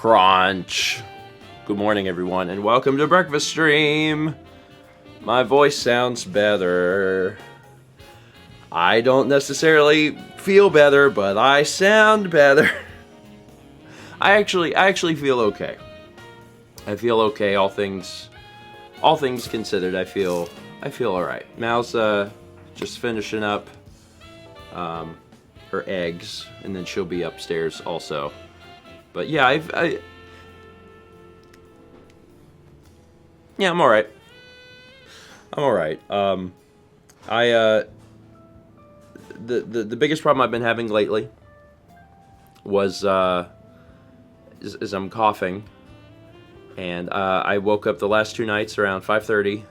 Crunch. Good morning, everyone, and welcome to Breakfast Stream. My voice sounds better. I don't necessarily feel better, but I sound better. I actually feel okay. I feel okay. All things considered, I feel all right. Mal's just finishing up her eggs, and then she'll be upstairs also. But yeah, I'm all right. The biggest problem I've been having lately was is I'm coughing, and I woke up the last two nights around 5:30,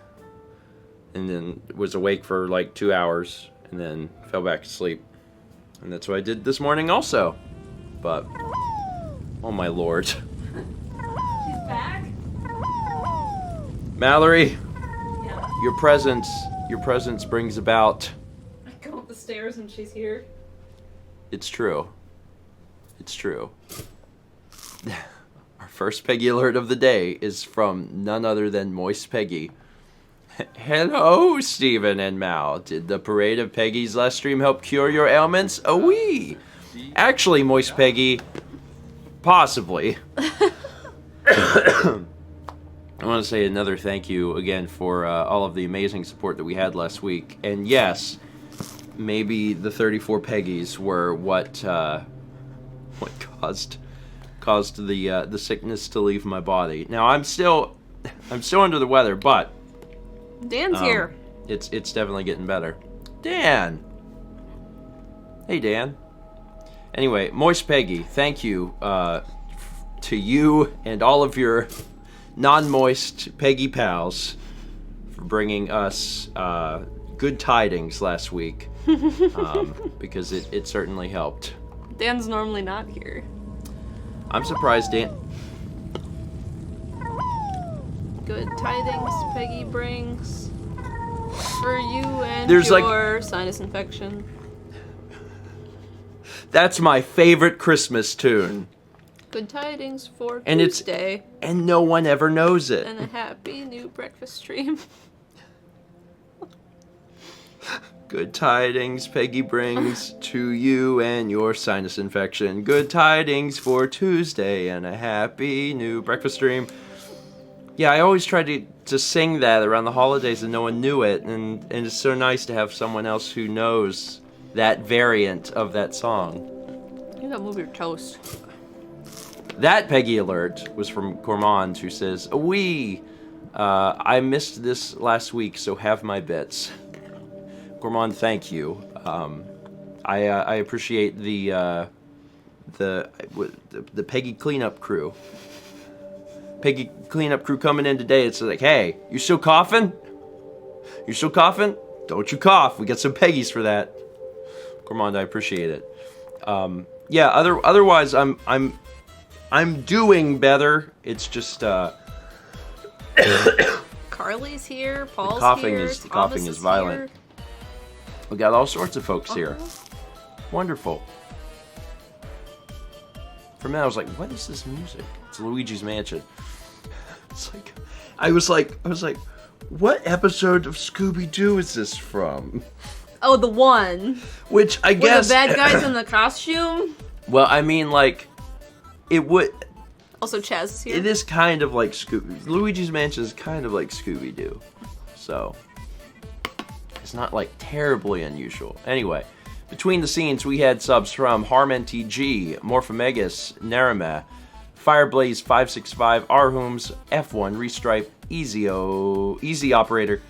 and then was awake for like 2 hours, and then fell back to sleep, and that's what I did this morning also. But oh my lord. She's back? Mallory, Yeah. your presence brings about. I go up the stairs and she's here. It's true. Our first Peggy alert of the day is from none other than Moist Peggy. Hello, Stephen and Mal. Did the parade of Peggy's last stream help cure your ailments? Oh, wee. Actually, Moist Peggy, possibly. I want to say another thank you again for all of the amazing support that we had last week. And yes, maybe the 34 Peggies were what caused the sickness to leave my body. Now I'm still under the weather, but Dan's here. It's definitely getting better. Dan. Hey, Dan. Anyway, Moist Peggy, thank you to you and all of your non-moist Peggy pals for bringing us good tidings last week, because it certainly helped. Dan's normally not here. I'm surprised Dan... Good tidings Peggy brings for you and There's your sinus infection. That's my favorite Christmas tune. Good tidings for And Tuesday. And no one ever knows it. And a happy new breakfast stream. Good tidings Peggy brings to you and your sinus infection. Good tidings for Tuesday and a happy new breakfast stream. Yeah, I always tried to sing that around the holidays and no one knew it. And it's so nice to have someone else who knows that variant of that song. You gotta move your toast. That Peggy alert was from Cormand, who says, I missed this last week, so have my bits. Cormand, thank you. I appreciate the Peggy cleanup crew. Peggy cleanup crew coming in today. It's like, hey, you still coughing? You still coughing? Don't you cough. We got some Peggies for that. Cormand, I appreciate it. Yeah. Otherwise, I'm doing better. It's just Carly's here. Paul's the coughing here. the coughing is violent. Here. We got all sorts of folks here. Wonderful. For a minute, I was like, "What is this music?" It's Luigi's Mansion. It's like, I was like, what episode of Scooby-Doo is this from? Oh, the one. Which I guess the bad guys in the costume. Well, I mean, like, it would. Also, Chaz is here. It is kind of like Luigi's Mansion is kind of like Scooby-Doo, so it's not like terribly unusual. Anyway, between the scenes, we had subs from HarmNTG, Morphomegus, Narama, Fireblaze565, Arhooms, F1, Restripe, Easy Operator,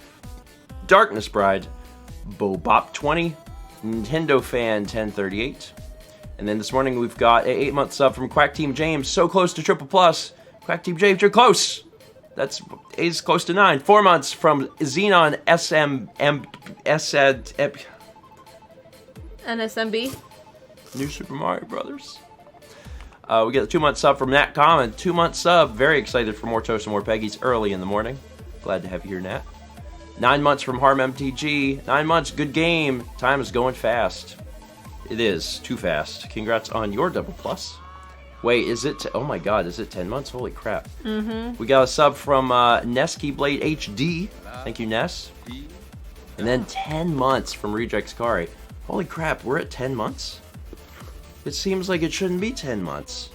Darkness Bride, Bobop20, Nintendo Fan 1038. And then this morning we've got a 8-month sub from Quack Team James, so close to triple plus. Quack Team James, you're close. That's 8 is close to 9. 4 months from Xenon NSMB. New Super Mario Brothers. We get a 2-month sub from Nat Common. 2-month sub. Very excited for more toast and more Peggies early in the morning. Glad to have you here, Nat. 9 months from HarmMTG. 9 months. Good game. Time is going fast. It is too fast. Congrats on your double plus. Wait, is it? Oh my God, is it 10 months? Holy crap! We got a sub from Nesky Blade HD. Thank you, Ness. And then 10 months from Rejects Kari. Holy crap, we're at 10 months? It seems like it shouldn't be 10 months.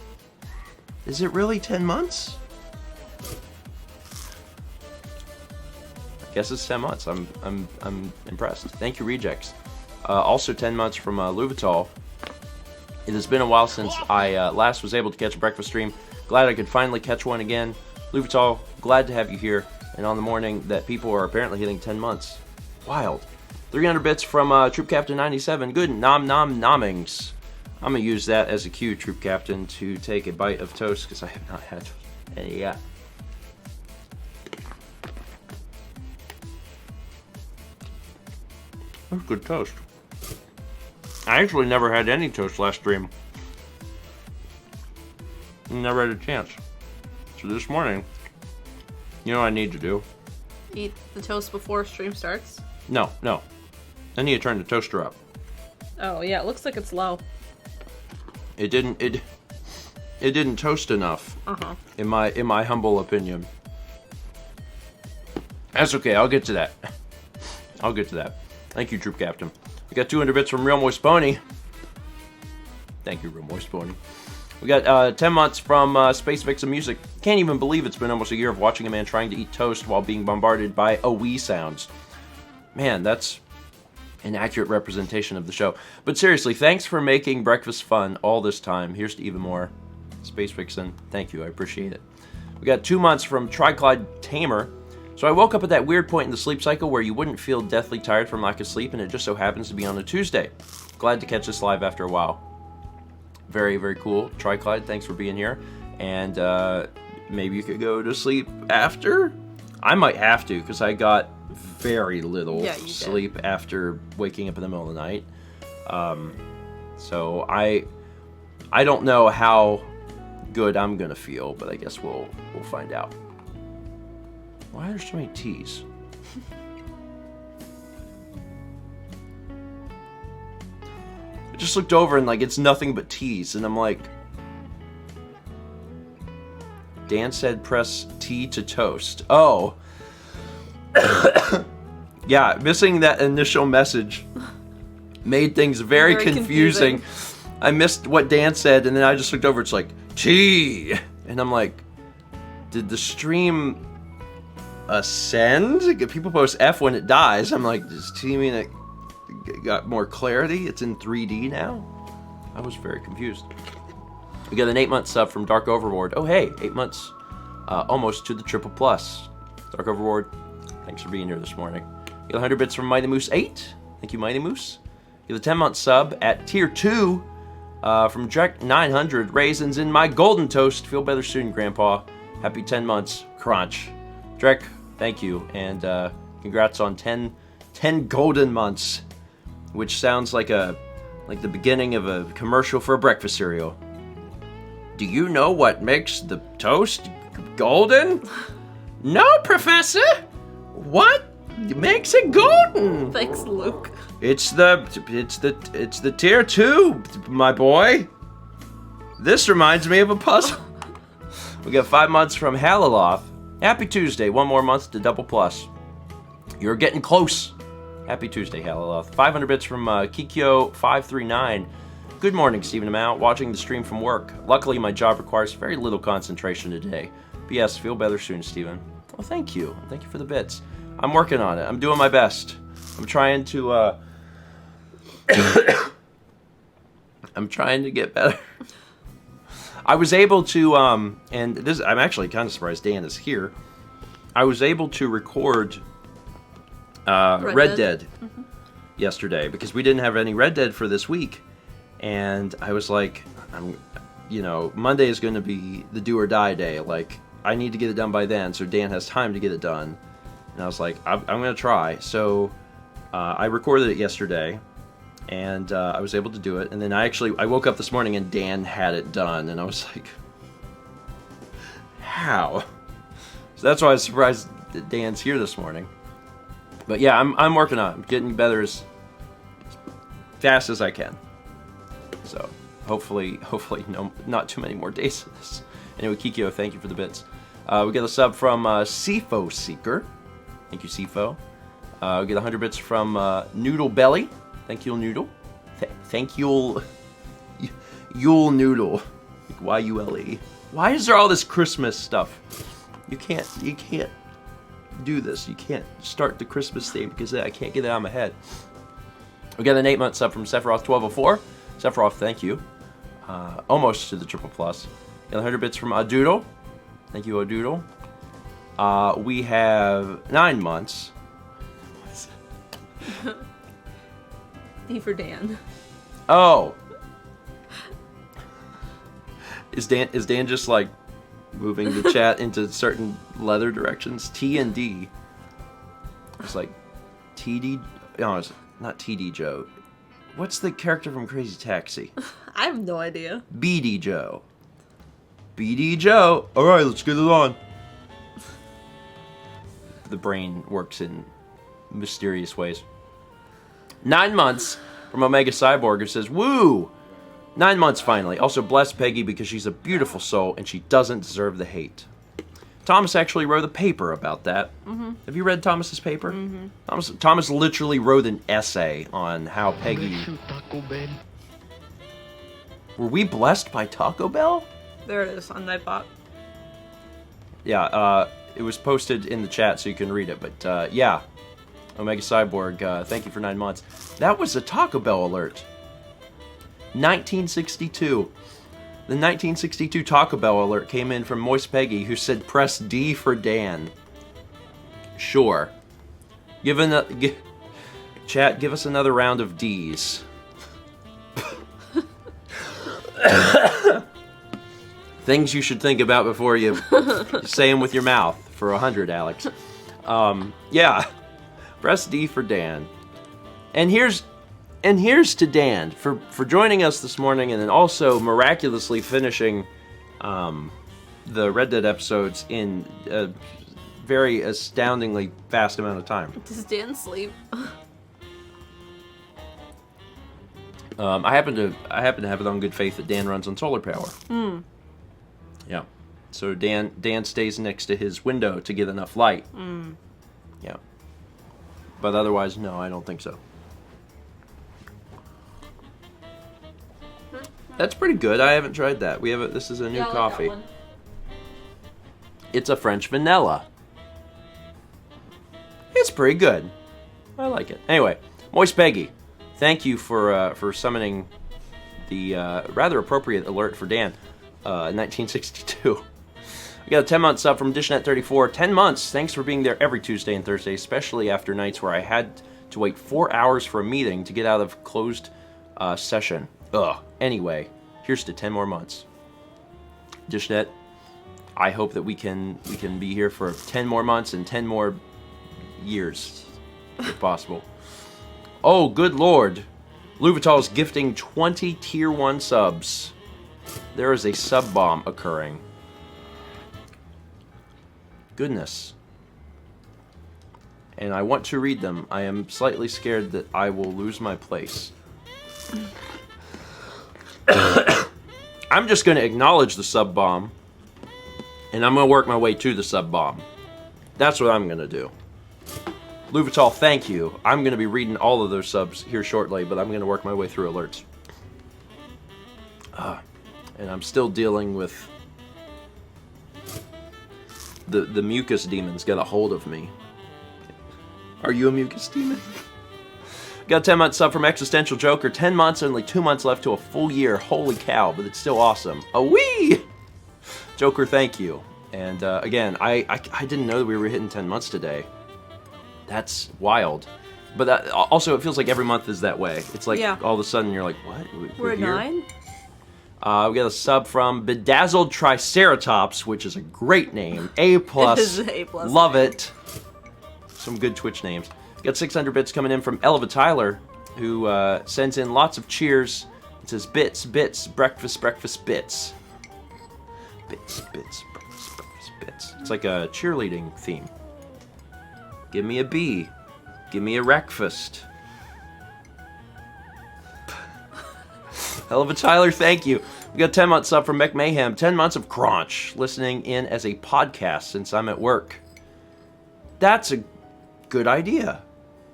Is it really 10 months? I guess it's 10 months. I'm impressed. Thank you, Rejects. Also 10 months from Louvital. It has been a while since I last was able to catch a breakfast stream. Glad I could finally catch one again. Louvital, glad to have you here. And on the morning that people are apparently hitting 10 months. Wild. 300 bits from Troop Captain 97. Good nom nom nommings. I'm going to use that as a cue, Troop Captain, to take a bite of toast because I have not had any yet. That's good toast. I actually never had any toast last stream. Never had a chance. So this morning, you know what I need to do? Eat the toast before stream starts. No. I need to turn the toaster up. Oh yeah, it looks like it's low. It didn't toast enough. In my humble opinion. That's okay. I'll get to that. Thank you, Troop Captain. We got 200 bits from Real Moist Pony. Thank you, Real Moist Pony. We got 10 months from Space Vixen Music. Can't even believe it's been almost a year of watching a man trying to eat toast while being bombarded by AOE sounds. Man, that's an accurate representation of the show. But seriously, thanks for making breakfast fun all this time. Here's to even more. Space Vixen, thank you, I appreciate it. We got 2 months from Triclide Tamer. So I woke up at that weird point in the sleep cycle where you wouldn't feel deathly tired from lack of sleep, and it just so happens to be on a Tuesday. Glad to catch this live after a while. Very, very cool. Triclide, thanks for being here. And maybe you could go to sleep after? I might have to, because I got very little sleep after waking up in the middle of the night. So I don't know how good I'm gonna feel, but I guess we'll find out. Why are there so many T's? I just looked over and like it's nothing but T's, and I'm like, Dan said press T to toast. Oh. Yeah, missing that initial message made things very confusing. I missed what Dan said, and then I just looked over, it's like, T! And I'm like, did the stream ascend? People post F when it dies. I'm like, does T mean it got more clarity? It's in 3D now? I was very confused. We got an 8-month sub from Dark Overlord. Oh hey, 8 months almost to the triple plus. Dark Overlord, thanks for being here this morning. You got 100 bits from Mighty Moose 8. Thank you, Mighty Moose. You got a 10-month sub at tier 2 from Drek 900. Raisins in my golden toast. Feel better soon, Grandpa. Happy 10 months. Crunch. Drek, thank you, and congrats on 10 golden months, which sounds like the beginning of a commercial for a breakfast cereal. Do you know what makes the toast golden? No, Professor. What makes it golden? Thanks, Luke. It's the tier 2, my boy. This reminds me of a puzzle. We got 5 months from Halaloth. Happy Tuesday. 1 more month to double plus. You're getting close. Happy Tuesday, Halaloth. 500 bits from Kikyo539. Good morning, Stephen. I'm out watching the stream from work. Luckily, my job requires very little concentration today. P.S. Feel better soon, Stephen. Well, thank you. Thank you for the bits. I'm working on it. I'm doing my best. I'm trying to, I'm trying to get better. I was able to, and this, I'm actually kind of surprised Dan is here. I was able to record Red Dead yesterday because we didn't have any Red Dead for this week. And I was like, Monday is going to be the do or die day. Like, I need to get it done by then, so Dan has time to get it done. And I was like, I'm going to try. So I recorded it yesterday, and I was able to do it. And then I woke up this morning and Dan had it done, and I was like, how? So that's why I was surprised that Dan's here this morning. But yeah, I'm working on it. I'm getting better as fast as I can. So Hopefully, no, not too many more days of this. Anyway, Kikyo, thank you for the bits. We get a sub from Sifo Seeker. Thank you, Sifo. We get 100 bits from Noodle Belly. Thank you, Noodle. Thank you, Yule Noodle. Like Y-U-L-E. Why is there all this Christmas stuff? You can't do this. You can't start the Christmas theme because I can't get it out of my head. We got an 8-month sub from Sephiroth1204. Sephiroth, thank you. Almost to the triple plus. Got 100 bits from Adoodle. Thank you, Adoodle. We have 9 months. D for Dan. Oh. Is Dan just like moving the chat into certain letter directions? T and D. It's like TD. No, it's not TD Joe. What's the character from Crazy Taxi? I have no idea. BD Joe. BD Joe. All right, let's get it on. The brain works in mysterious ways. 9 months from Omega Cyborg, who says, "Woo! 9 months finally. Also bless Peggy because she's a beautiful soul and she doesn't deserve the hate." Thomas actually wrote a paper about that. Mm-hmm. Have you read Thomas's paper? Mm-hmm. Thomas literally wrote an essay on how Peggy... Were we blessed by Taco Bell? There it is on Nightbot. Yeah, it was posted in the chat so you can read it. But yeah, Omega Cyborg, thank you for 9 months. That was a Taco Bell alert. 1962. The 1962 Taco Bell alert came in from Moist Peggy, who said, "Press D for Dan." Sure. Chat, give us another round of Ds. Things you should think about before you say them with your mouth for 100, Alex. Yeah. Press D for Dan. And here's to Dan for joining us this morning and then also miraculously finishing the Red Dead episodes in a very astoundingly fast amount of time. Does Dan sleep? I happen to have it on good faith that Dan runs on solar power. Hmm. Yeah. So Dan stays next to his window to get enough light. Mm. Yeah. But otherwise, no, I don't think so. That's pretty good. I haven't tried that. This is a new coffee. It's a French vanilla. It's pretty good. I like it. Anyway, Moist Peggy, thank you for summoning the rather appropriate alert for Dan. 1962. We got a 10-month sub from DishNet34. 10 months. Thanks for being there every Tuesday and Thursday, especially after nights where I had to wait 4 hours for a meeting to get out of closed session. Ugh. Anyway, here's to 10 more months. DishNet, I hope that we can be here for 10 more months and 10 more years, if possible. Oh, good lord. Louvital's gifting 20 Tier 1 subs. There is a sub bomb occurring. Goodness. And I want to read them. I am slightly scared that I will lose my place. I'm just going to acknowledge the sub bomb. And I'm going to work my way to the sub bomb. That's what I'm going to do. Louvital, thank you. I'm going to be reading all of those subs here shortly, but I'm going to work my way through alerts. And I'm still dealing with the mucus demons get a hold of me. Are you a mucus demon? Got a 10-month sub from Existential Joker. 10 months, only 2 months left to a full year. Holy cow, but it's still awesome. A-wee! Joker, thank you. And again, I didn't know that we were hitting 10 months today. That's wild. But also, it feels like every month is that way. It's like all of a sudden you're like, what? We're at here? 9? We got a sub from Bedazzled Triceratops, which is a great name. A+. It is an A+. Love it. Some good Twitch names. Got 600 bits coming in from Elva Tyler, who sends in lots of cheers. It says, bits, bits, breakfast, breakfast, bits. Bits, bits, breakfast, breakfast, bits. It's like a cheerleading theme. Give me a B. Give me a breakfast. Hell of a Tyler, thank you. We got 10 months up from Mick Mayhem. 10 months of Crunch, listening in as a podcast since I'm at work. That's a good idea.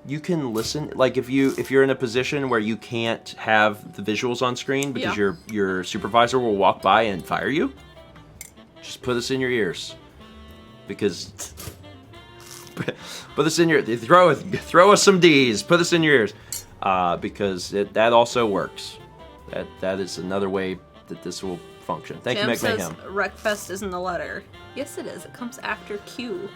You can listen, like if you're in a position where you can't have the visuals on screen because your supervisor will walk by and fire you, just put this in your ears. Because put this in your throw us some D's. Put this in your ears. Because that also works. That is another way that this will function. Thank you, Mick Mayhem. Wreckfest isn't a letter. Yes, it is. It comes after Q.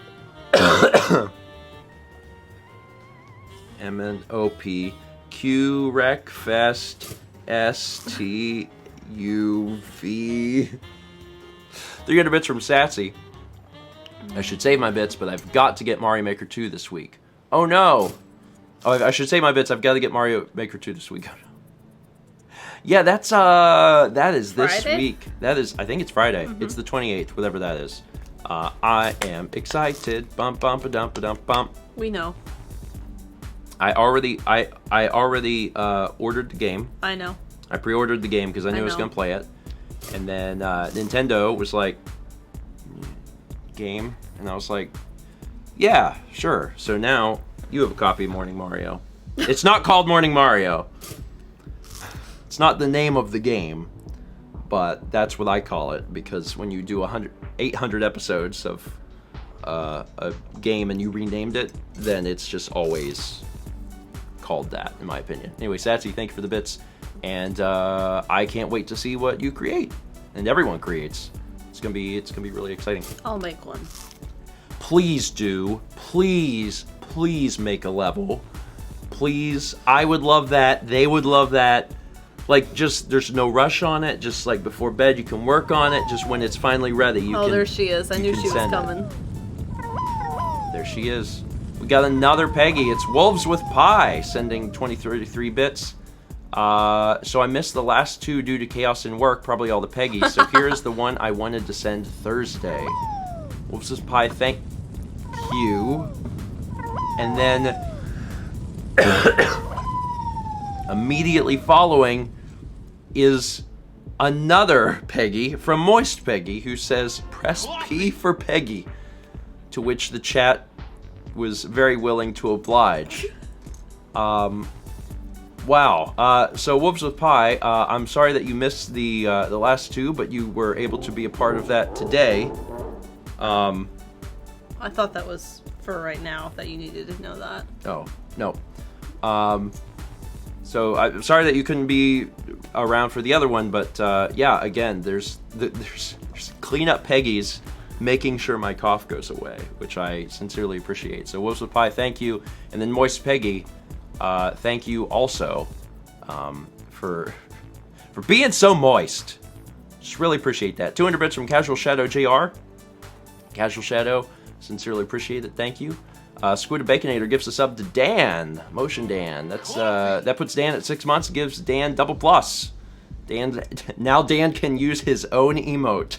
MNOP Q Wreckfest STUV. 300 bits from Sassy. I should save my bits, but I've got to get Mario Maker 2 this week. Oh no! Oh, I should save my bits. I've got to get Mario Maker 2 this week. Yeah, that is this Friday? week. That is, I think it's Friday. Mm-hmm. It's the 28th, whatever that is. I am excited. Bump, bump, a dump, bump. We know. I already ordered the game. I know. I pre-ordered the game because I knew I was going to play it. And then Nintendo was like, game? And I was like, yeah, sure. So now you have a copy of Morning Mario. It's not called Morning Mario. It's not the name of the game, but that's what I call it because when you do 800 episodes of a game and you renamed it, then it's just always called that, in my opinion. Anyway, Satsy, thank you for the bits, and I can't wait to see what you create and everyone creates. It's gonna be really exciting. I'll make one. Please do. Please make a level. Please. I would love that. They would love that. Like, just, there's no rush on it. Just, like, before bed, you can work on it. Just when it's finally ready, you can... There she is. I knew she was coming. There she is. We got another Peggy. It's Wolves with Pie, sending 2033 bits. So I missed the last two due to chaos in work, probably all the Peggies. So here is the one I wanted to send Thursday. Wolves with Pie, thank you. And then... immediately following is another Peggy from Moist Peggy who says, press P for Peggy, to which the chat was very willing to oblige. Wow. So Wolves with Pie, I'm sorry that you missed the last two, but you were able to be a part of that today. I thought that was for right now, that you needed to know that. Oh, no. So I'm sorry that you couldn't be around for the other one, but yeah, again, there's cleanup Peggy's making sure my cough goes away, which I sincerely appreciate. So Wolves with Pie, thank you, and then Moist Peggy, thank you also for being so moist. Just really appreciate that. 200 bits from Casual Shadow JR. Casual Shadow, sincerely appreciate it. Thank you. Squid Baconator gives a sub to Dan. Motion Dan. That puts Dan at 6 months. Gives Dan double plus. Now Dan can use his own emote.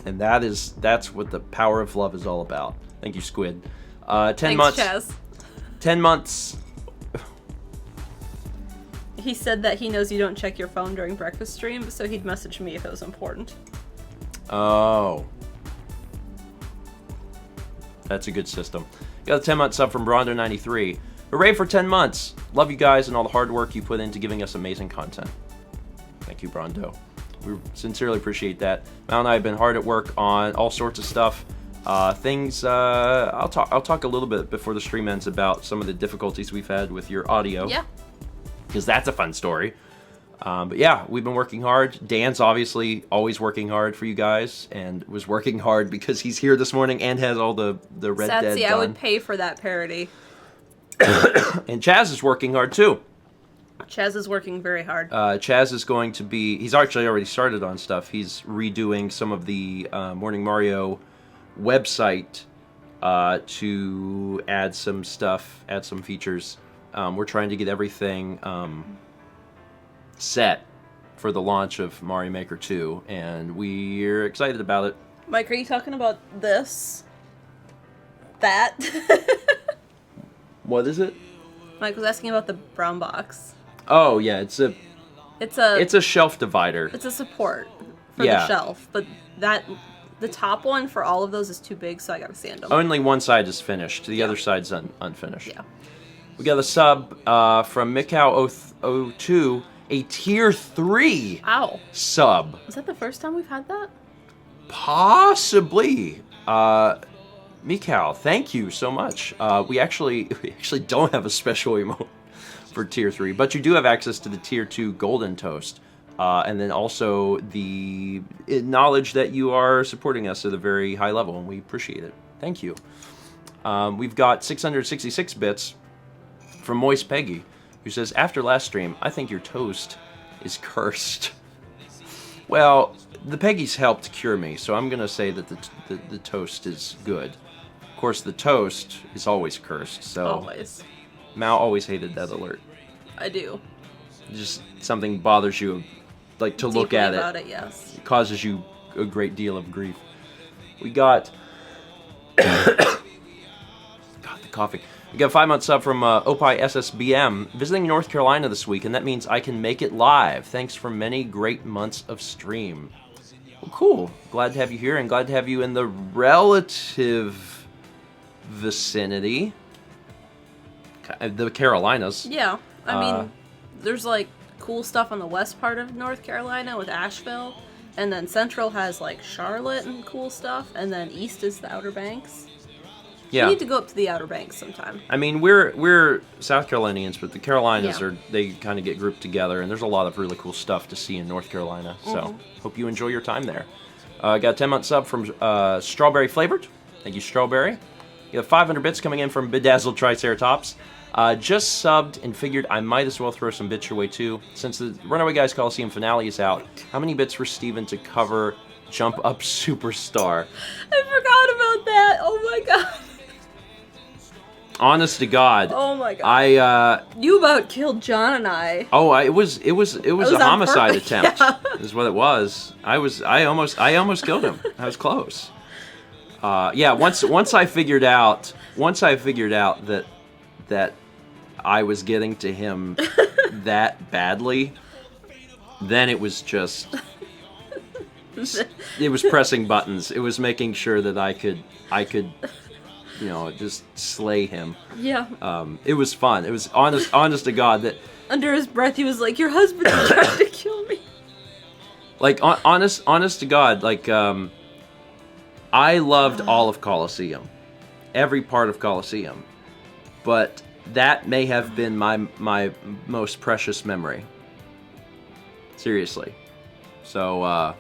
And that's what the power of love is all about. Thank you, Squid. 10 Thanks, months. Chaz. 10 months. He said that he knows you don't check your phone during breakfast stream, so he'd message me if it was important. Oh. That's a good system. Got a 10-month sub from Brondo93. Hooray for 10 months. Love you guys and all the hard work you put into giving us amazing content. Thank you, Brondo. We sincerely appreciate that. Mal and I have been hard at work on all sorts of stuff. I'll talk a little bit before the stream ends about some of the difficulties we've had with your audio. Yeah. Because that's a fun story. But yeah, we've been working hard. Dan's obviously always working hard for you guys, and was working hard because he's here this morning and has all the Red Dead Satsy, done. I would pay for that parody. And Chaz is working hard too. Chaz is working very hard. Chaz is going to be... He's actually already started on stuff. He's redoing some of the Morning Mario website to add some stuff, add some features. We're trying to get everything... set for the launch of Mario Maker 2, and we're excited about it. Mike, are you talking about this? That? What is it? Mike was asking about the brown box. Oh, yeah, it's a It's a shelf divider. It's a support for the shelf, but the top one for all of those is too big, so I gotta sand them. Only one side is finished. The other side's unfinished. Yeah. We got a sub from Mikau02, a tier 3 sub. Was that the first time we've had that? Possibly. Mikau, thank you so much. We actually don't have a special emote for tier 3, but you do have access to the tier 2 golden toast. And then also the knowledge that you are supporting us at a very high level, and we appreciate it. Thank you. We've got 666 bits from Moist Peggy, who says, after last stream, I think your toast is cursed. Well, the Peggy's helped cure me, so I'm going to say that the toast is good. Of course, the toast is always cursed, so... Always. Mal always hated that alert. I do. Just something bothers you, like, to look at it. About it, yes. It causes you a great deal of grief. We got... God, the coffee. We got a 5-month sub from Opie SSBM, visiting North Carolina this week, and that means I can make it live. Thanks for many great months of stream. Well, cool. Glad to have you here, and glad to have you in the relative vicinity. The Carolinas. Yeah. I mean, there's, like, cool stuff on the west part of North Carolina with Asheville, and then Central has, like, Charlotte and cool stuff, and then east is the Outer Banks. Yeah. We need to go up to the Outer Banks sometime. I mean, we're South Carolinians, but the Carolinas they kind of get grouped together, and there's a lot of really cool stuff to see in North Carolina. So, hope you enjoy your time there. Got a 10-month sub from Strawberry Flavored. Thank you, Strawberry. You have 500 bits coming in from Bedazzled Triceratops. Just subbed and figured I might as well throw some bits your way too. Since the Runaway Guys Coliseum finale is out, how many bits for Steven to cover Jump Up Superstar? I forgot about that. Oh my god. Honest to God. Oh my god. You about killed John and I. Oh, it was a homicide attempt. Yeah. Is what it was. I almost killed him. I was close. Yeah, once I figured out that I was getting to him that badly, then it was just it was pressing buttons. It was making sure that I could just slay him. Yeah. It was fun. It was honest to God that under his breath he was like, "Your husband is trying to kill me." Like honest to God, like I loved all of Coliseum, every part of Coliseum, but that may have been my most precious memory. Seriously. So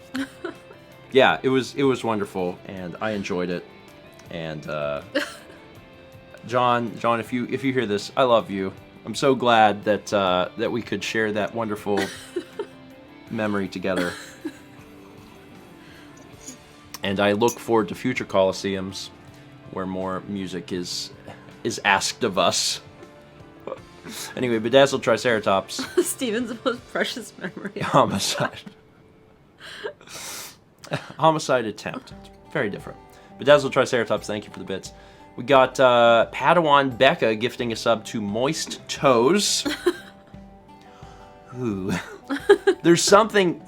yeah, it was wonderful, and I enjoyed it. And John, if you hear this, I love you. I'm so glad that we could share that wonderful memory together. And I look forward to future Coliseums where more music is asked of us. Anyway, Bedazzled Triceratops. Steven's most precious memory. Homicide. Homicide attempt. It's very different. Bedazzled Triceratops, thank you for the bits. We got Padawan Becca gifting a sub to Moist Toes. Ooh. There's something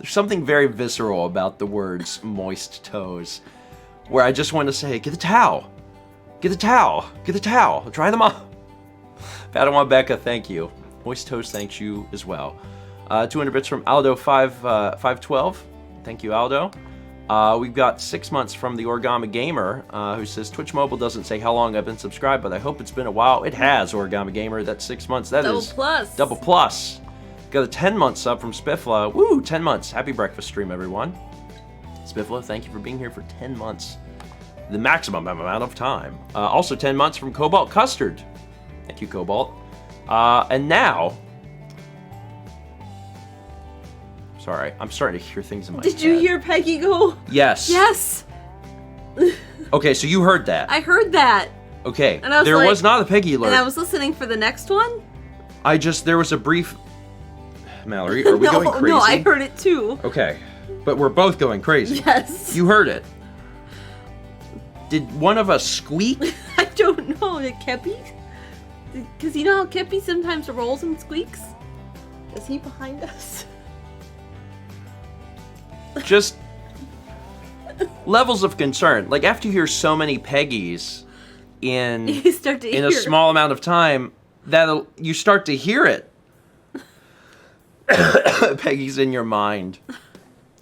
very visceral about the words moist toes, where I just want to say, get the towel. Get the towel. Get the towel. Dry them off. Padawan Becca, thank you. Moist Toes, thanks you as well. 200 bits from Aldo512. Thank you, Aldo. We've got 6 months from the Origami Gamer, who says, Twitch Mobile doesn't say how long I've been subscribed, but I hope it's been a while. It has, Origami Gamer. That's 6 months. That double is plus. Double plus. Got a 10-month sub from Spiffla. Woo, 10 months. Happy breakfast stream, everyone. Spiffla, thank you for being here for 10 months. The maximum amount of time. Also 10 months from Cobalt Custard. Thank you, Cobalt. And now... Sorry, I'm starting to hear things in my head. Did you hear Peggy go? Yes. Yes. Okay, so you heard that. I heard that. Okay, and I was there like, was not a Peggy alert. And I was listening for the next one. There was a brief... Mallory, are we going crazy? No, I heard it too. Okay, but we're both going crazy. Yes. You heard it. Did one of us squeak? I don't know. Did Kepi? Because you know how Kepi sometimes rolls and squeaks? Is he behind us? Just levels of concern. Like, after you hear so many Peggies in You start to in a hear. small amount of time, that you start to hear it. Peggy's in your mind.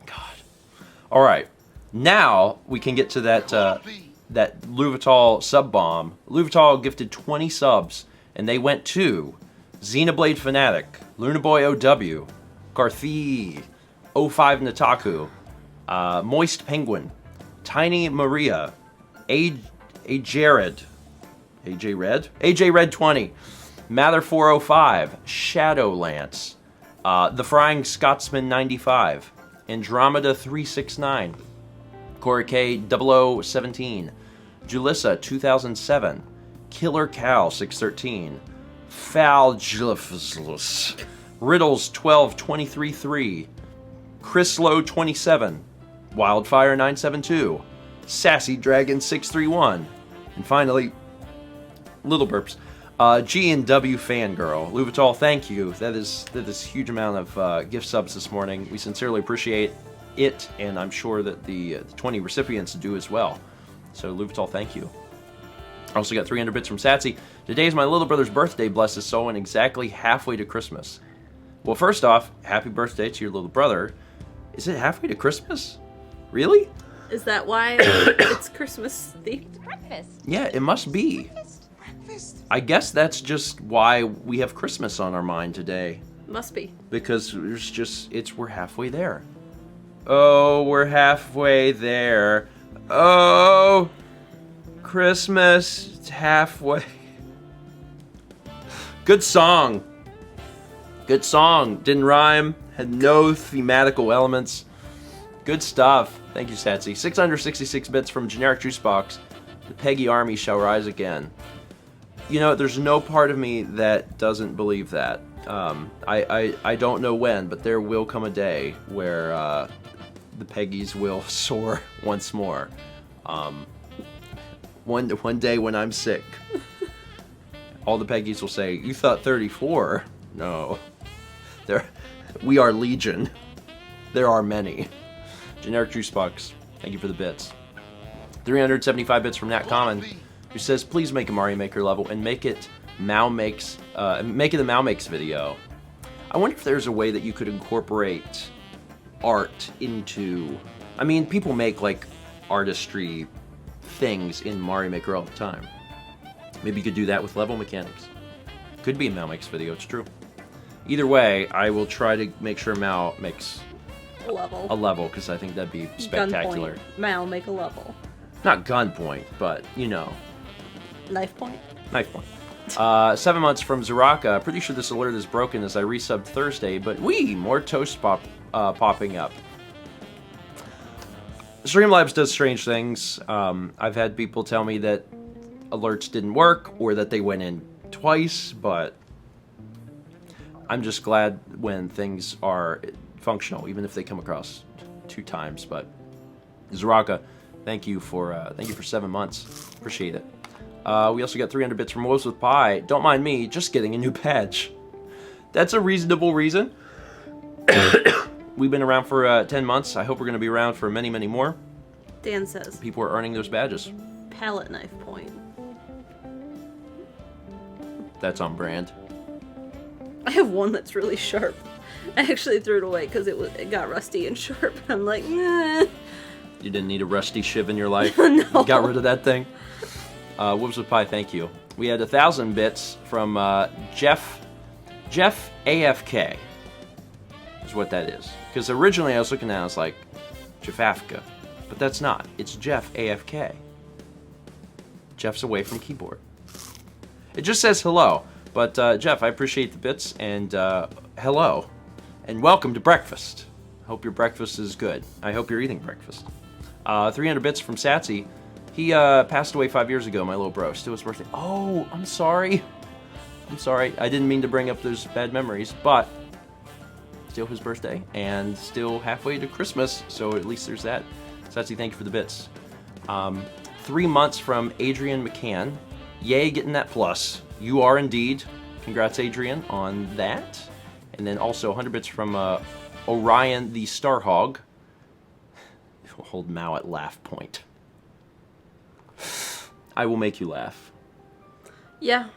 God. All right. Now we can get to that that Louis Vuitton sub bomb. Louis Vuitton gifted 20 subs, and they went to Xenoblade Fanatic, Luna Boy OW, Garthi, 05 Nataku, Moist Penguin, Tiny Maria, AJ Red 20, Mather 405, Shadow Lance, The Frying Scotsman 95, Andromeda 369, Corey K 0017, Julissa 2007, Killer Cal 613, Falgilus, Riddles 12233, Chris Low 27, Wildfire 972, Sassy Dragon 631, and finally, Little Burps, G&W Fangirl. Louis Vuitton, thank you. That is a huge amount of gift subs this morning. We sincerely appreciate it, and I'm sure that the 20 recipients do as well. So Louis Vuitton, thank you. I also got 300 bits from Satsy. Today is my little brother's birthday, bless his soul, and exactly halfway to Christmas. Well, first off, happy birthday to your little brother. Is it halfway to Christmas? Really? Is that why it's Christmas themed? Breakfast. Yeah, it must be. I guess that's just why we have Christmas on our mind today. Must be. Because we're halfway there. Oh, we're halfway there. Oh, Christmas, it's halfway. Good song. Good song. Didn't rhyme. Had no thematical elements. Good stuff. Thank you, Satsy. 666 bits from Generic Juice Box. The Peggy Army shall rise again. You know, there's no part of me that doesn't believe that. I don't know when, but there will come a day where the Peggies will soar once more. One day when I'm sick, all the Peggies will say, "You thought 34? No, we are legion. There are many." Generic Juice Box, thank you for the bits. 375 bits from Nat Common, who says, "Please make a Mario Maker level and make it a Mal Makes video." I wonder if there's a way that you could incorporate art into. I mean, people make like artistry things in Mario Maker all the time. Maybe you could do that with level mechanics. Could be a Mal Makes video. It's true. Either way, I will try to make sure Mal makes a level because I think that'd be spectacular. Gunpoint. Mal, make a level. Not gunpoint, but you know. Knife point. Knife point. 7 months from Zaraka. Pretty sure this alert is broken as I resubbed Thursday, but more toast popping up. Streamlabs does strange things. I've had people tell me that alerts didn't work or that they went in twice, but I'm just glad when things are functional, even if they come across 2 times. But Zaraka, thank you for 7 months. Appreciate it. We also got 300 bits from Woes with Pie. Don't mind me, just getting a new badge. That's a reasonable reason. We've been around for 10 months. I hope we're going to be around for many, many more. Dan says, People are earning those badges. palette knife point. That's on brand. I have one that's really sharp. I actually threw it away because it got rusty and sharp. I'm like, nah. You didn't need a rusty shiv in your life? No. You got rid of that thing? Whoops with Pie, thank you. We had 1,000 bits from Jeff AFK. Is what that is. Because originally I was looking at it, I was like, Jeff Africa. But that's not. It's Jeff AFK. Jeff's away from keyboard. It just says hello. But Jeff, I appreciate the bits, and hello. And welcome to breakfast. Hope your breakfast is good. I hope you're eating breakfast. 300 bits from Satsy. He passed away 5 years ago, my little bro. Still his birthday. Oh, I'm sorry. I'm sorry. I didn't mean to bring up those bad memories, but still his birthday, and still halfway to Christmas, so at least there's that. Satsy, thank you for the bits. 3 months from Adrian McCann. Yay, getting that plus. You are indeed. Congrats, Adrian, on that. And then also 100 bits from Orion the Starhog. Hold Mao at laugh point. I will make you laugh. Yeah.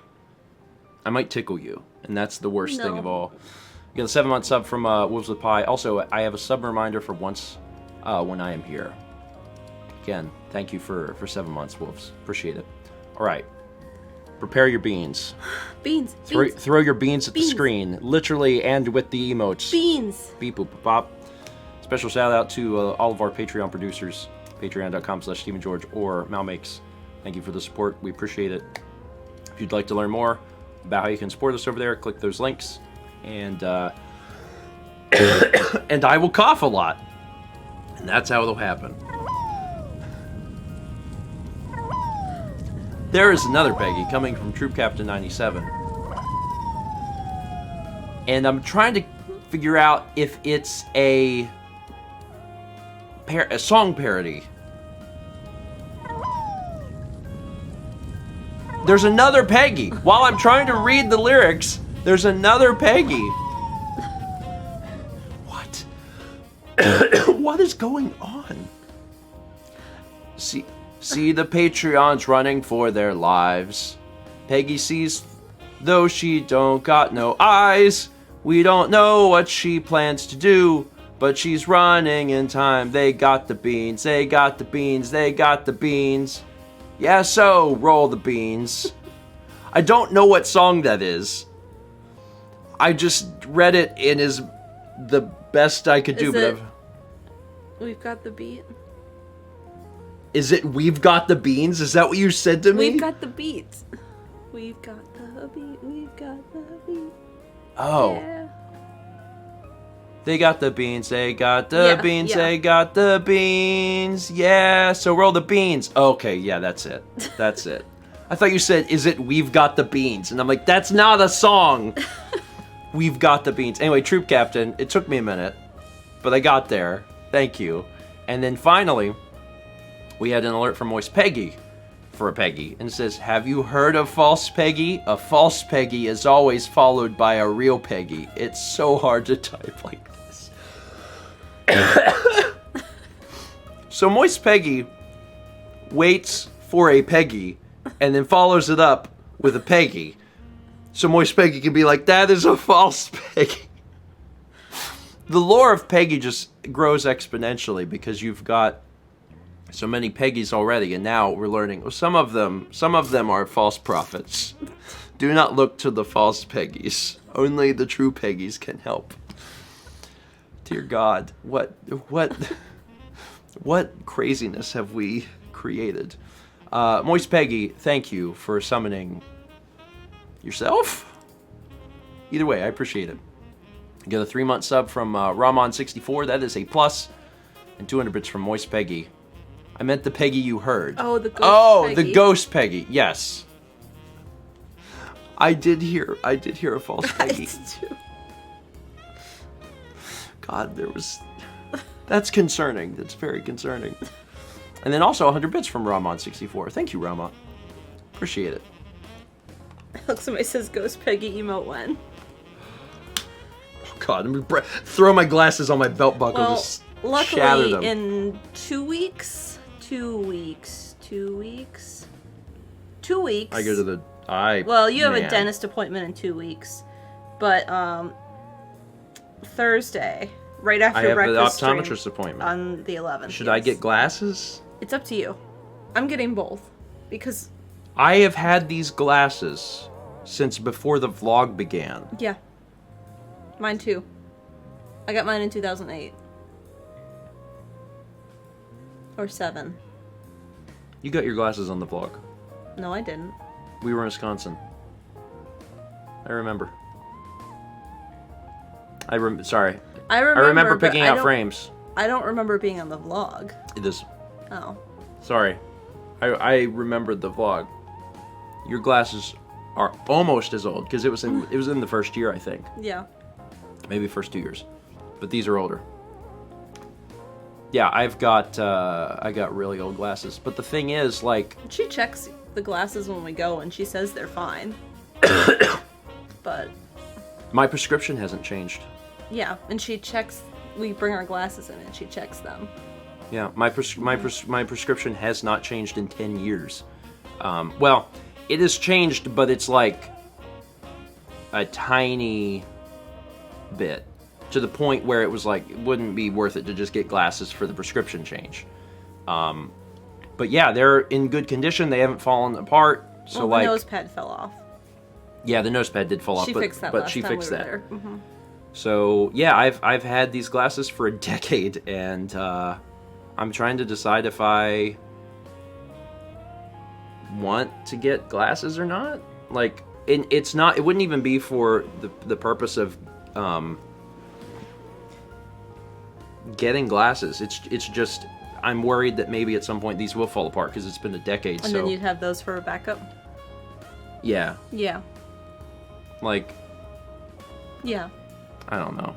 I might tickle you, and that's the worst thing No. of all. You got a 7-month sub from Wolves with Pie. Also, I have a sub reminder for once when I am here. Again, thank you for 7 months, Wolves. Appreciate it. All right. Prepare your beans. Beans. Throw your beans at Beans. the screen, literally, and with the emotes. Beans. Beep boop boop bop. Special shout out to all of our Patreon producers. Patreon.com/StephenGeorge or Malmakes. Thank you for the support. We appreciate it. If you'd like to learn more about how you can support us over there, click those links. And and I will cough a lot. And that's how it'll happen. There is another Peggy coming from Troop Captain 97. And I'm trying to figure out if it's a song parody. There's another Peggy. While I'm trying to read the lyrics, there's another Peggy. What? What is going on? See the Patreons running for their lives. Peggy sees, though she don't got no eyes. We don't know what she plans to do, but she's running in time. They got the beans, they got the beans, they got the beans. Yeah, so roll the beans. I don't know what song that is. I just read it in is the best I could do. Is it We've Got the Beat? Is it We've Got the Beans? Is that what you said to me? We've got the beats. We've got the beat. We've got the beat. Oh. Yeah. They got the beans, they got the beans, they got the beans. Yeah, so roll the beans. Okay, yeah, that's it. That's it. I thought you said, is it We've Got the Beans? And I'm like, that's not a song. We've got the beans. Anyway, Troop Captain, it took me a minute, but I got there. Thank you. And then finally, we had an alert from Moist Peggy for a Peggy. And it says, have you heard of false Peggy? A false Peggy is always followed by a real Peggy. It's so hard to type like this. So Moist Peggy waits for a Peggy and then follows it up with a Peggy. So Moist Peggy can be like, that is a false Peggy. The lore of Peggy just grows exponentially because you've got so many Peggys already, and now we're learning some of them are false prophets. Do not look to the false Peggys. Only the true Peggys can help. Dear God, what craziness have we created? Moist Peggy, thank you for summoning yourself. Either way, I appreciate it. You got a 3-month sub from Ramon64. That is a plus, and 200 bits from Moist Peggy. I meant the Peggy you heard. Oh, the ghost Peggy. The ghost Peggy. Yes. I did hear a false Peggy. God, that's concerning. That's very concerning. And then also 100 bits from Ramon64. Thank you, Ramon. Appreciate it. Look, somebody says Ghost Peggy emote when. Oh God, I'm gonna throw my glasses on my belt buckle. Well, Just shatter them. luckily in 2 weeks. I go to the eye. Well, you have man. a dentist appointment in 2 weeks, but Thursday, right after I have an breakfast optometrist stream appointment on the 11th. Should I get glasses? It's up to you. I'm getting both because I have had these glasses since before the vlog began. yeah, mine too. I got mine in 2008 or 7. You got your glasses on the vlog. No, I didn't. We were in Wisconsin. I remember. Sorry. I I remember. remember but picking I out don't- frames. I don't remember being on the vlog. It is. Oh. Sorry. I remembered the vlog. Your glasses are almost as old because it was in the first year, I think. Yeah. Maybe first 2 years. But these are older. Yeah, I got really old glasses. But the thing is, like, She checks the glasses when we go and she says they're fine. But My prescription hasn't changed. Yeah, and she checks. We bring our glasses in, and she checks them. Yeah, my prescription has not changed in 10 years. Well, it has changed, but it's like a tiny bit, to the point where it was like, it wouldn't be worth it to just get glasses for the prescription change. But yeah, they're in good condition. They haven't fallen apart. So well, like, the nose pad fell off. Yeah, the nose pad did fall off, She fixed that but last she time fixed we were that. there. Mm-hmm. So yeah, I've had these glasses for a decade, and I'm trying to decide if I want to get glasses or not. Like, it's not. It wouldn't even be for the purpose of getting glasses. It's just, I'm worried that maybe at some point these will fall apart because it's been a decade. And then you'd have those for a backup. Yeah. Yeah. Like. Yeah. I don't know.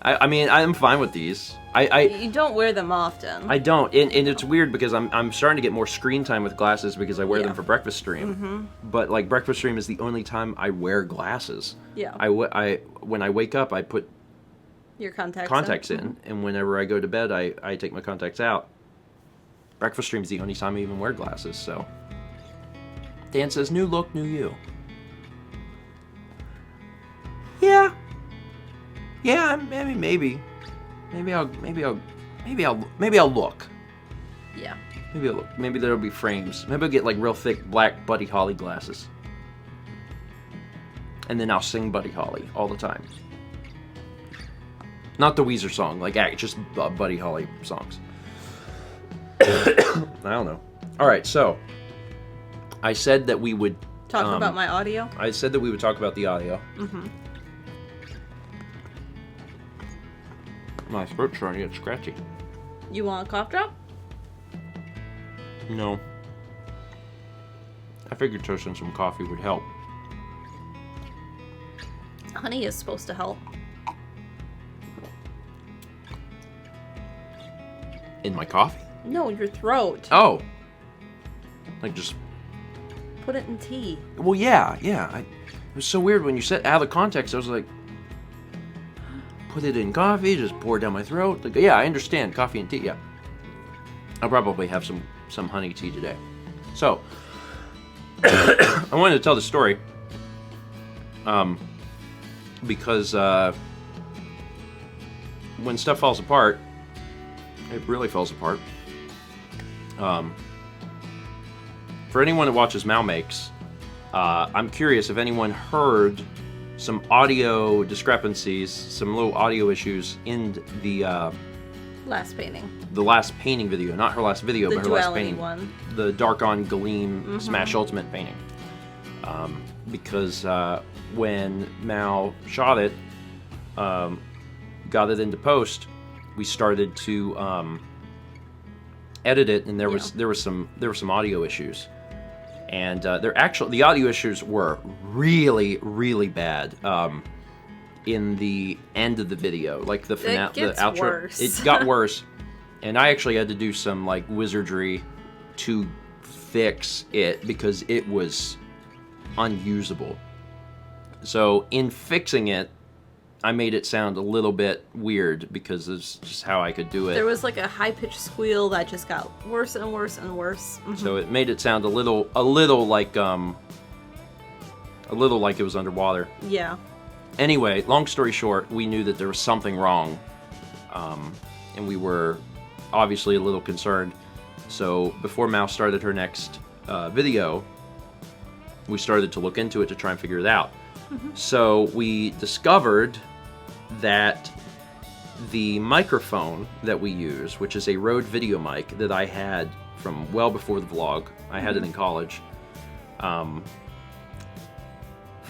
I mean, I'm fine with these. You don't wear them often. I don't, and it's weird because I'm starting to get more screen time with glasses because I wear them for breakfast stream. Mm-hmm. But like breakfast stream is the only time I wear glasses. Yeah. When I wake up, I put your contacts in, and whenever I go to bed, I take my contacts out. Breakfast stream is the only time I even wear glasses. So Dan says, "New look, new you." Yeah. Yeah, I mean, maybe I'll look. Yeah. Maybe I'll look. Maybe there'll be frames. Maybe I'll get like real thick black Buddy Holly glasses. And then I'll sing Buddy Holly all the time. Not the Weezer song, like just Buddy Holly songs. I don't know. All right, so I said that we would talk about my audio. I said that we would talk about the audio. Mm-hmm. My throat's starting to get scratchy. You want a cough drop? No. I figured toasting some coffee would help. Honey is supposed to help. In my coffee? No, your throat. Oh. Like just... Put it in tea. Well, yeah. It was so weird when you said out of context. I was like... Put it in coffee, just pour it down my throat. Like, yeah, I understand. Coffee and tea, yeah. I'll probably have some honey tea today. So, I wanted to tell the story. Because when stuff falls apart, it really falls apart. For anyone that watches Mal Makes, I'm curious if anyone heard some audio discrepancies, some little audio issues in the last painting. The last painting video, not her last video, but her last painting. One. The Dark on Galeem Smash Ultimate painting. Because when Mal shot it, got it into post, we started to edit it, and there was some audio issues. And the audio issues were really, really bad in the end of the video, like the finale, the outro. Worse. It got worse, and I actually had to do some like wizardry to fix it because it was unusable. So in fixing it, I made it sound a little bit weird because it's just how I could do it. There was like a high-pitched squeal that just got worse and worse and worse. Mm-hmm. So it made it sound a little like it was underwater. Yeah. Anyway, long story short, we knew that there was something wrong, and we were obviously a little concerned. So before Mal started her next video, we started to look into it to try and figure it out. Mm-hmm. So we discovered that the microphone that we use, which is a Rode video mic that I had from well before the vlog, I had it in college, for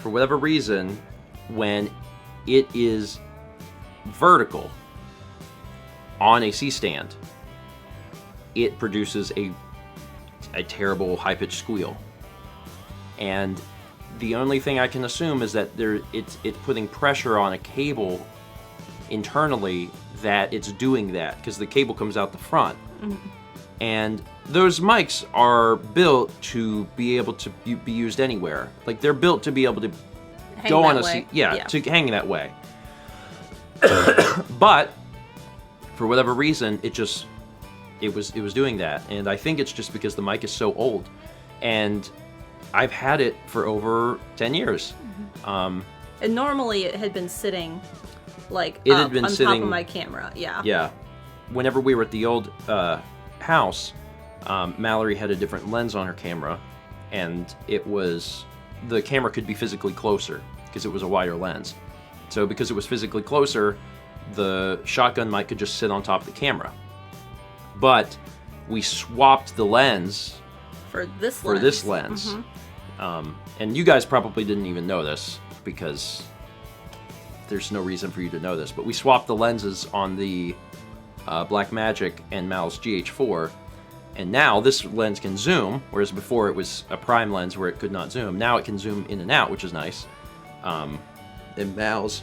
whatever reason, when it is vertical on a C-stand, it produces a terrible high-pitched squeal. And the only thing I can assume is that it's putting pressure on a cable internally that it's doing that, because the cable comes out the front. Mm-hmm. And those mics are built to be able to be used anywhere. Like, they're built to be able to go on that a way. seat. Yeah, to hang that way. But for whatever reason, it was doing that, and I think it's just because the mic is so old, and I've had it for over 10 years. And normally it had been sitting like It up had been on sitting, top of my camera. Yeah. Yeah. Whenever we were at the old house, Mallory had a different lens on her camera, and the camera could be physically closer because it was a wider lens. So because it was physically closer, the shotgun mic could just sit on top of the camera. But we swapped the lens For this lens. Mm-hmm. And you guys probably didn't even know this because there's no reason for you to know this, but we swapped the lenses on the Blackmagic and Mal's GH4, and now this lens can zoom, whereas before it was a prime lens where it could not zoom. Now it can zoom in and out, which is nice. And Mal's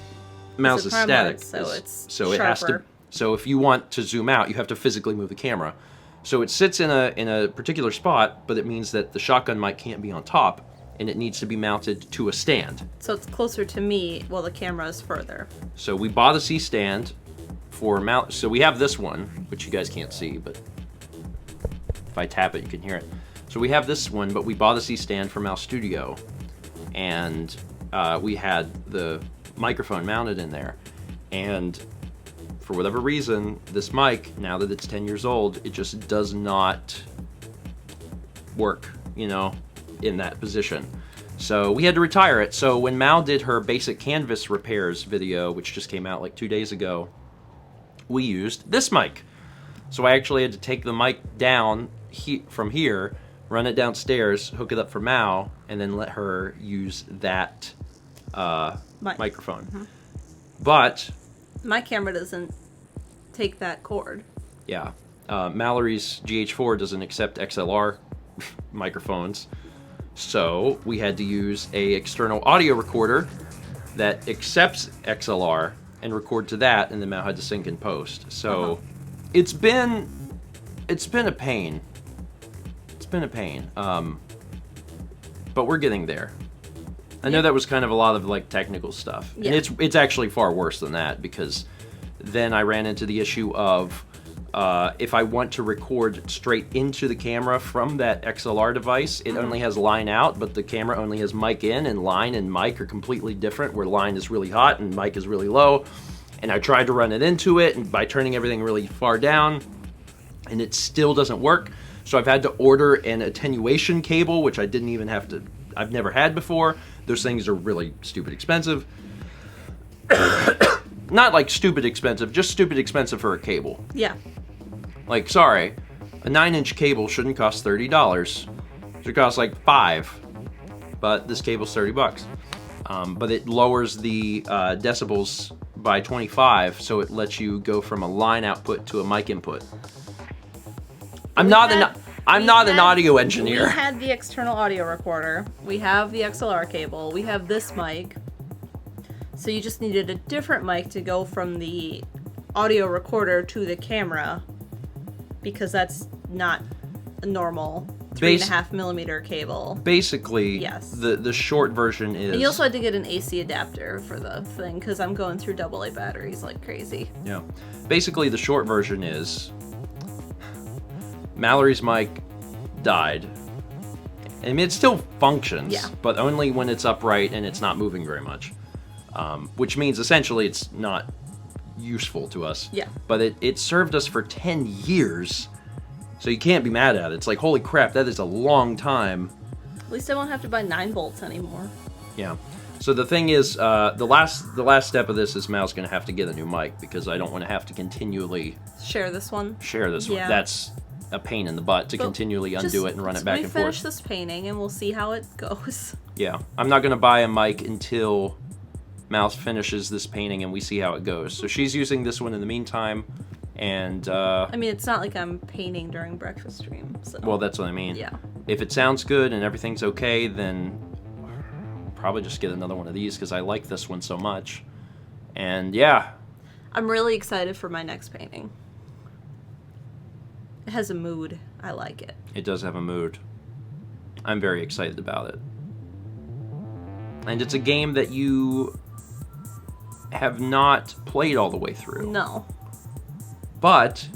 is static, lens, so it has to. So if you want to zoom out, you have to physically move the camera. So it sits in a particular spot, but it means that the shotgun mic can't be on top, and it needs to be mounted to a stand. So it's closer to me while the camera is further. So we bought a C stand for mount. So we have this one, which you guys can't see, but if I tap it, you can hear it. So we have this one, but we bought a C stand for Mouse Studio, and we had the microphone mounted in there, and for whatever reason, this mic, now that it's 10 years old, it just does not work, in that position. So we had to retire it. So when Mal did her basic canvas repairs video, which just came out like 2 days ago, we used this mic. So I actually had to take the mic down from here, run it downstairs, hook it up for Mal, and then let her use that microphone. Mm-hmm. But my camera doesn't take that cord. Yeah. Mallory's GH4 doesn't accept XLR microphones, so we had to use a external audio recorder that accepts XLR and record to that, and then Mal had to sync in post. So it's been a pain. It's been a pain. But we're getting there. I know that was kind of a lot of like technical stuff. Yeah. And it's actually far worse than that, because then I ran into the issue of if I want to record straight into the camera from that XLR device, it only has line out, but the camera only has mic in, and line and mic are completely different, where line is really hot and mic is really low. And I tried to run it into it, and by turning everything really far down, and it still doesn't work. So I've had to order an attenuation cable, which I didn't even have to, I've never had before. Those things are really stupid expensive. Not like stupid expensive, just stupid expensive for a cable. Yeah. Like, sorry, a 9-inch cable shouldn't cost $30. It should cost like $5. But this cable's $30. But it lowers the decibels by 25, so it lets you go from a line output to a mic input. I'm not an audio engineer. We had the external audio recorder. We have the XLR cable. We have this mic. So you just needed a different mic to go from the audio recorder to the camera, because that's not a normal 3.5 millimeter cable. Basically, yes. The short version is... And you also had to get an AC adapter for the thing, because I'm going through AA batteries like crazy. Yeah. Basically, the short version is Mallory's mic died. I mean, it still functions, yeah, but only when it's upright and it's not moving very much. Which means essentially it's not useful to us. Yeah. But it served us for 10 years, so you can't be mad at it. It's like, holy crap, that is a long time. At least I won't have to buy 9 bolts anymore. Yeah. So the thing is, the last step of this is Mal's going to have to get a new mic, because I don't want to have to continually share this one. Yeah. That's a pain in the butt to continually undo it and run it back and forth. We finish this painting and we'll see how it goes. Yeah. I'm not going to buy a mic until Mouse finishes this painting and we see how it goes. So she's using this one in the meantime, and I mean, it's not like I'm painting during breakfast stream, so. Well, that's what I mean. Yeah. If it sounds good and everything's okay, then I'll probably just get another one of these, because I like this one so much. And yeah. I'm really excited for my next painting. It has a mood. I like it. It does have a mood. I'm very excited about it. And it's a game that you have not played all the way through. No. But,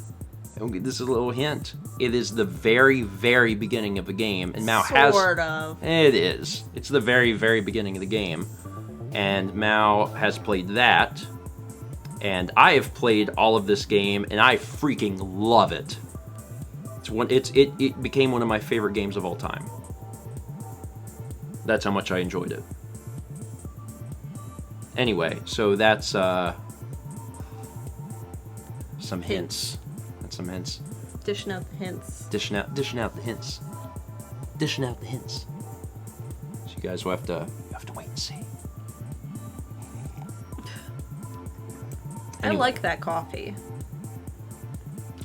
okay, this is a little hint. It is the very, very beginning of the game. And Mao has... Sort of. It is. It's the very, very beginning of the game. And Mao has played that. And I have played all of this game, and I freaking love it. It became one of my favorite games of all time. That's how much I enjoyed it. Anyway, so that's some hints. That's some hints. Dishing out the hints. Dishing out the hints. Dishing out the hints. So you guys will have to wait and see. I like that coffee.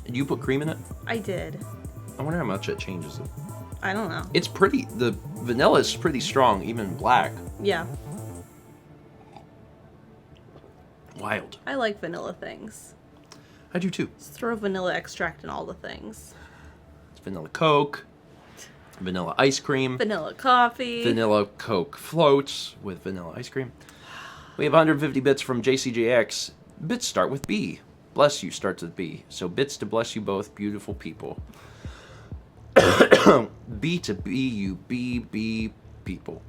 Did you put cream in it? I did. I wonder how much that changes it. I don't know. It's pretty. The vanilla is pretty strong, even black. Yeah. Wild. I like vanilla things. I do too. Just throw vanilla extract in all the things. It's vanilla Coke, vanilla ice cream, Vanilla coffee. vanilla Coke floats with vanilla ice cream. We have 150 bits from JCJX. Bits start with B. Bless you starts with B. So bits to bless you both, beautiful people. B to B you B people.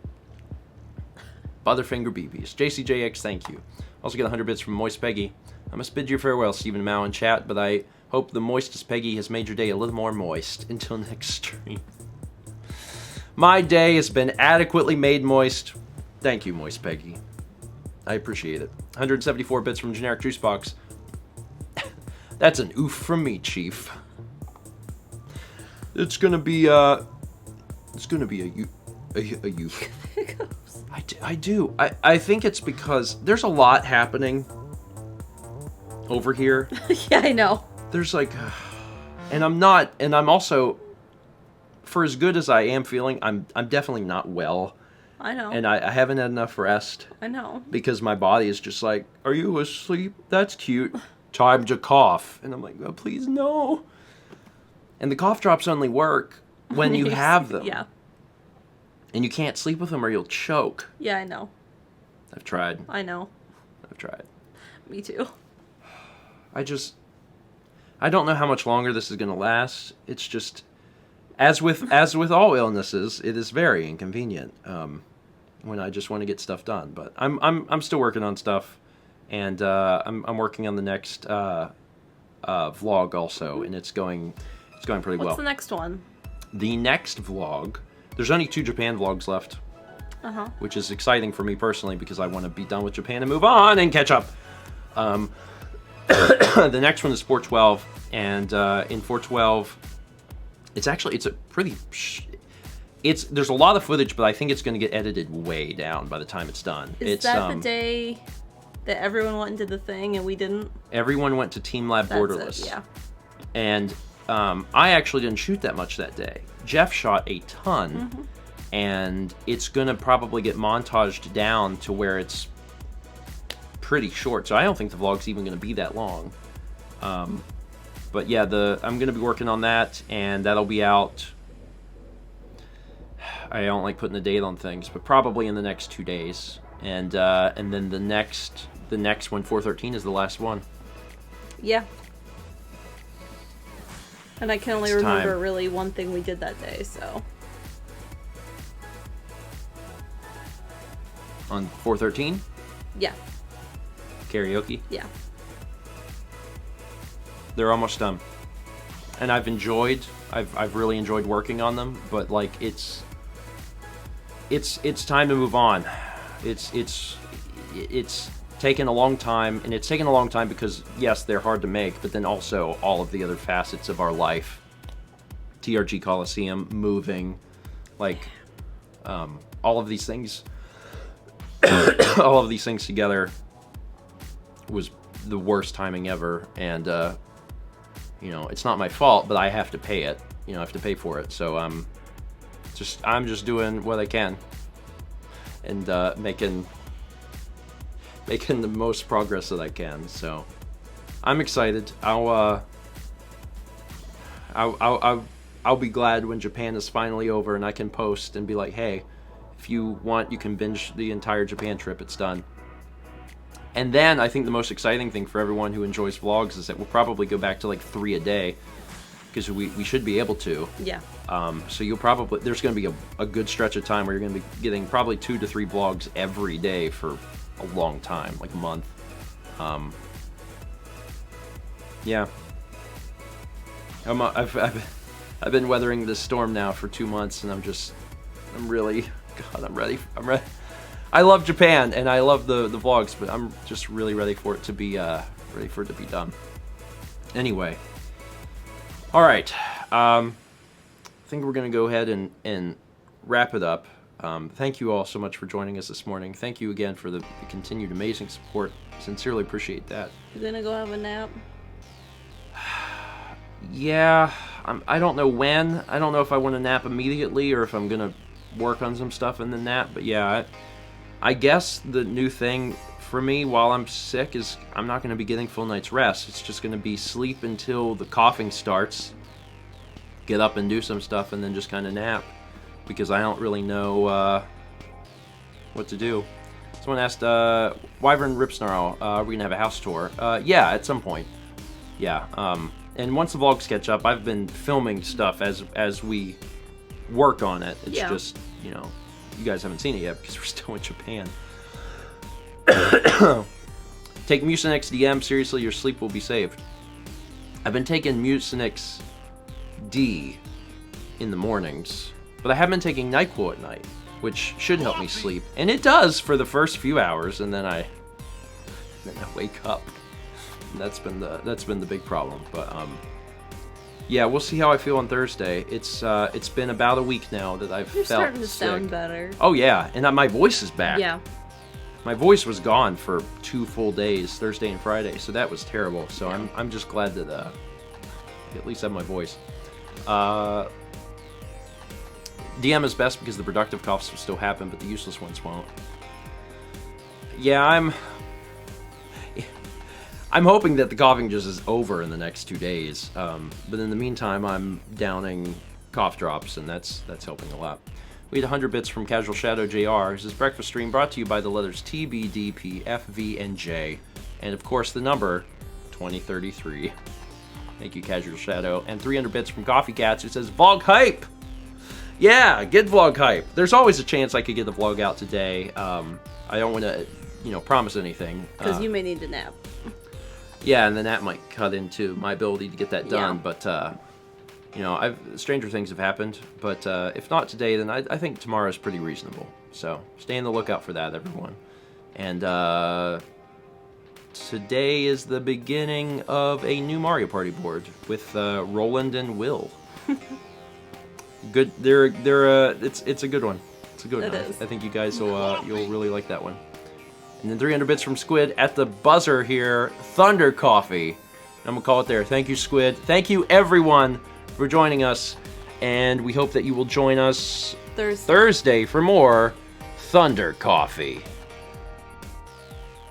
Butterfinger BBs. JCJX, thank you. Also get 100 bits from Moist Peggy. I must bid you farewell, Stephen and Mao in chat, but I hope the moistest Peggy has made your day a little more moist. Until next stream. My day has been adequately made moist. Thank you, Moist Peggy. I appreciate it. 174 bits from Generic Juice Box. That's an oof from me, Chief. It's gonna be a youth. I do. I think it's because there's a lot happening over here. Yeah, I know. There's like, and I'm also, for as good as I am feeling, I'm definitely not well. I know. And I haven't had enough rest. I know. Because my body is just like, are you asleep? That's cute. Time to cough. And I'm like, oh, please no. And the cough drops only work when you have them. Yeah. And you can't sleep with them or you'll choke. Yeah, I know. I've tried. I know. I've tried. Me too. I don't know how much longer this is going to last. It's just, as with all illnesses, it is very inconvenient when I just want to get stuff done. But I'm still working on stuff, and I'm working on the next vlog also, and it's going pretty well. What's the next one? The next vlog, there's only 2 Japan vlogs left, which is exciting for me personally because I want to be done with Japan and move on and catch up. The next one is 412, and in 412, it's a pretty. There's a lot of footage, but I think it's going to get edited way down by the time it's done. Is that the day that everyone went and did the thing and we didn't? Everyone went to Team Lab Borderless. It, yeah. And I actually didn't shoot that much that day. Jeff shot a ton, and it's going to probably get montaged down to where it's pretty short. So I don't think the vlog's even going to be that long. But yeah, I'm going to be working on that, and that'll be out. I don't like putting a date on things, but probably in the next 2 days. And then the next one, 413, is the last one. Yeah. And I can only It's remember time. really one thing we did that day, so. On 413, Yeah. karaoke. Yeah. They're almost done, and I've really enjoyed working on them. But like it's time to move on. It's taken a long time, and it's taken a long time because yes, they're hard to make, but then also all of the other facets of our life. TRG Coliseum, moving, like all of these things, all of these things together was the worst timing ever, and it's not my fault, but I have to pay it. I have to pay for it. So I'm just doing what I can, and making the most progress that I can. So I'm excited. I'll be glad when Japan is finally over and I can post and be like, hey, If you want, you can binge the entire Japan trip. It's done. And then I think the most exciting thing for everyone who enjoys vlogs is that we'll probably go back to like 3 a day, because we should be able to. Yeah. So you'll probably, there's going to be a good stretch of time where you're going to be getting probably 2 to 3 vlogs every day for a long time, like a month. Yeah. I've been weathering this storm now for 2 months, and I'm really, God, I'm ready. I love Japan and I love the vlogs, but I'm just really ready for it to be done. Anyway, all right. I think we're gonna go ahead and wrap it up. Thank you all so much for joining us this morning. Thank you again for the continued amazing support. Sincerely appreciate that. You gonna go have a nap? Yeah, I don't know when. I don't know if I want to nap immediately or if I'm gonna work on some stuff and then nap. But yeah, I guess the new thing for me while I'm sick is I'm not going to be getting full night's rest. It's just going to be sleep until the coughing starts, get up and do some stuff, and then just kind of nap, because I don't really know what to do. Someone asked, Wyvern Ripsnarl, are we going to have a house tour? Yeah, at some point. Yeah, and once the vlogs catch up, I've been filming stuff as we work on it. It's just, you know, you guys haven't seen it yet because we're still in Japan. Take Mucinex DM. Seriously, your sleep will be saved. I've been taking Mucinex D in the mornings, but I have been taking NyQuil at night, which should help me sleep. And it does for the first few hours, and then I wake up. And that's been the big problem. But yeah, we'll see how I feel on Thursday. It's been about a week now that I've You're felt starting to sick. sound better. Oh yeah, and my voice is back. Yeah. My voice was gone for 2 full days, Thursday and Friday, so that was terrible. So yeah. I'm just glad that at least have my voice. DM is best because the productive coughs will still happen, but the useless ones won't. Yeah, I'm hoping that the coughing just is over in the next 2 days. But in the meantime, I'm downing cough drops, and that's helping a lot. We had 100 bits from Casual Shadow JR. This is breakfast stream brought to you by the letters T, B, D, P, F, V, and J. And of course, the number 2033. Thank you, Casual Shadow. And 300 bits from Coffee Cats, who says, Vlog hype! Yeah, get vlog hype. There's always a chance I could get the vlog out today. I don't want to, promise anything. Because you may need to nap. Yeah, and then that might cut into my ability to get that done. Yeah. But, stranger things have happened. But if not today, then I think tomorrow is pretty reasonable. So stay on the lookout for that, everyone. And today is the beginning of a new Mario Party board with Roland and Will. Good. It's a good one. It's a good one. Is. I think you guys you'll really like that one. And then 300 bits from Squid at the buzzer here. Thunder Coffee. I'm gonna call it there. Thank you, Squid. Thank you, everyone, for joining us, and we hope that you will join us Thursday for more Thunder Coffee.